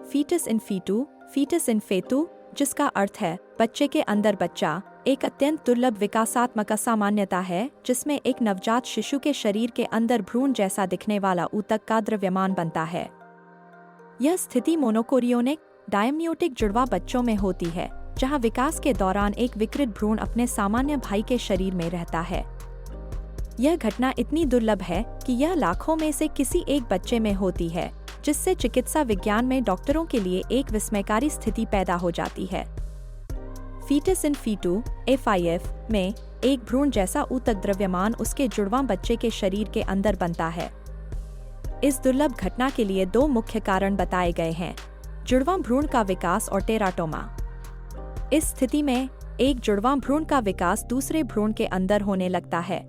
Foetus इन फीटू, foetus इन फेतु, जिसका अर्थ है बच्चे के अंदर बच्चा, एक अत्यंत दुर्लभ विकासात्मक असामान्यता है जिसमें एक नवजात शिशु के शरीर के अंदर भ्रूण जैसा दिखने वाला ऊतक का द्रव्यमान बनता है। यह स्थिति मोनोकोरियोनिक डायम्नियोटिक जुड़वा बच्चों में होती है, जहां विकास के दौरान एक विकृत भ्रूण अपने सामान्य भाई के शरीर में रहता है। यह घटना इतनी दुर्लभ है कि यह लाखों में से किसी एक बच्चे में होती है, जिससे चिकित्सा विज्ञान में डॉक्टरों के लिए एक विस्मयकारी स्थिति पैदा हो जाती है। फीटस इन फीटू (FIF) में एक भ्रूण जैसा ऊतक द्रव्यमान उसके जुड़वां बच्चे के शरीर के अंदर बनता है। इस दुर्लभ घटना के लिए दो मुख्य कारण बताए गए हैं: जुड़वां भ्रूण का विकास और टेराटोमा। इस स्थिति में एक जुड़वां भ्रूण का विकास दूसरे भ्रूण के अंदर होने लगता है।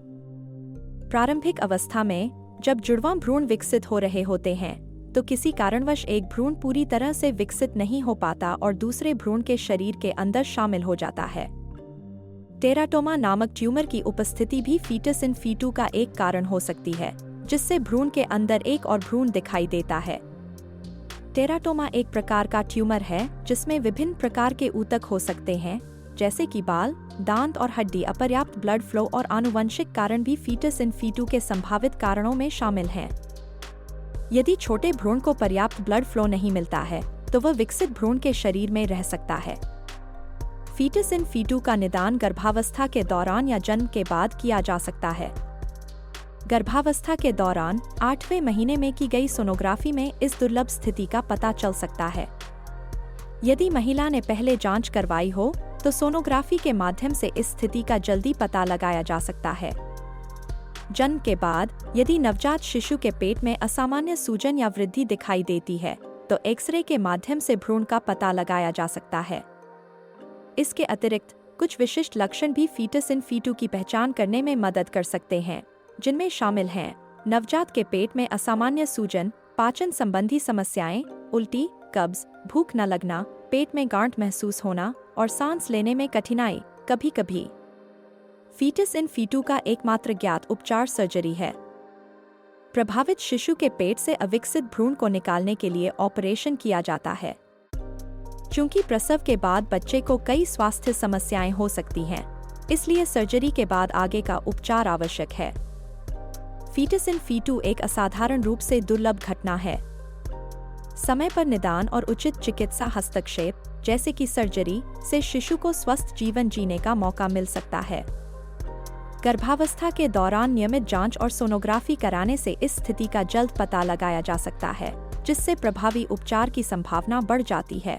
प्रारंभिक अवस्था में जब जुड़वां भ्रूण विकसित हो रहे होते हैं तो किसी कारणवश एक भ्रूण पूरी तरह से विकसित नहीं हो पाता और दूसरे भ्रूण के शरीर के अंदर शामिल हो जाता है। टेराटोमा नामक ट्यूमर की उपस्थिति भी फीटस इन फीटू का एक कारण हो सकती है, जिससे भ्रूण के अंदर एक और भ्रूण दिखाई देता है। टेराटोमा एक प्रकार का ट्यूमर है जिसमें विभिन्न प्रकार के ऊतक हो सकते हैं, जैसे कि बाल, दांत और हड्डी। अपर्याप्त ब्लड फ्लो और आनुवंशिक कारण भी फीटस इन फीटू के संभावित कारणों में शामिल हैं। यदि छोटे भ्रूण को पर्याप्त ब्लड फ्लो नहीं मिलता है तो वह विकसित भ्रूण के शरीर में रह सकता है। फीटस इन फीटू का निदान गर्भावस्था के दौरान या जन्म के बाद किया जा सकता है। गर्भावस्था के दौरान 8वें महीने में की गई सोनोग्राफी में इस दुर्लभ स्थिति का पता चल सकता है। यदि महिला ने पहले जांच करवाई हो तो सोनोग्राफी के माध्यम से इस स्थिति का जल्दी पता लगाया जा सकता है। जन्म के बाद यदि नवजात शिशु के पेट में असामान्य सूजन या वृद्धि दिखाई देती है तो एक्सरे के माध्यम से भ्रूण का पता लगाया जा सकता है। इसके अतिरिक्त कुछ विशिष्ट लक्षण भी फीटस इन फीटू की पहचान करने में मदद कर सकते हैं, जिनमें शामिल हैं नवजात के पेट में असामान्य सूजन, पाचन संबंधी समस्याएं, उल्टी, कब्ज, भूख न लगना, पेट में गांठ महसूस होना और सांस लेने में कठिनाई। कभी-कभी फीटस इन फीटू का एकमात्र ज्ञात उपचार सर्जरी है। प्रभावित शिशु के पेट से अविकसित भ्रूण को निकालने के लिए ऑपरेशन किया जाता है। चूंकि प्रसव के बाद बच्चे को कई स्वास्थ्य समस्याएं हो सकती हैं, इसलिए सर्जरी के बाद आगे का उपचार आवश्यक है। फीटस इन फीटू एक असाधारण रूप से दुर्लभ घटना है। समय पर निदान और उचित चिकित्सा हस्तक्षेप, जैसे कि सर्जरी, से शिशु को स्वस्थ जीवन जीने का मौका मिल सकता है। गर्भावस्था के दौरान नियमित जांच और सोनोग्राफी कराने से इस स्थिति का जल्द पता लगाया जा सकता है, जिससे प्रभावी उपचार की संभावना बढ़ जाती है।